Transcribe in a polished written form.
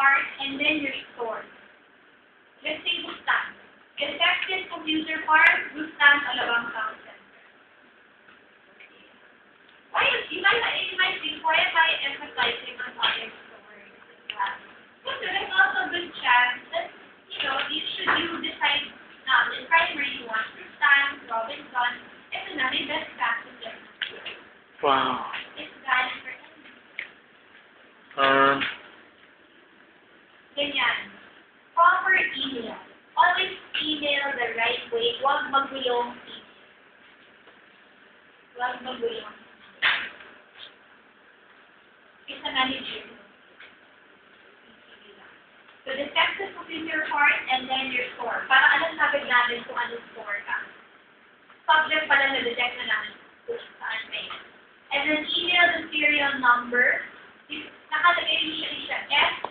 part, and then your score. Let's say Bustan. Effective computer part, Bustan Alabang Town Center. You might think, why am I emphasizing on science stories in class? Because there's also a good chance that, you decide in primary you want Bustan, Robinson, ito na, may best practices. Wow. It's valid for ganyan. Proper email. Always email the right way. Huwag magulong email. Huwag magulong. It's a manager. So, detect the computer part and then your score. Para alam sabi namin kung anong score ka. Subject pala na-detect na namin kung saan may. And then email the serial number. Nakalagay usually siya S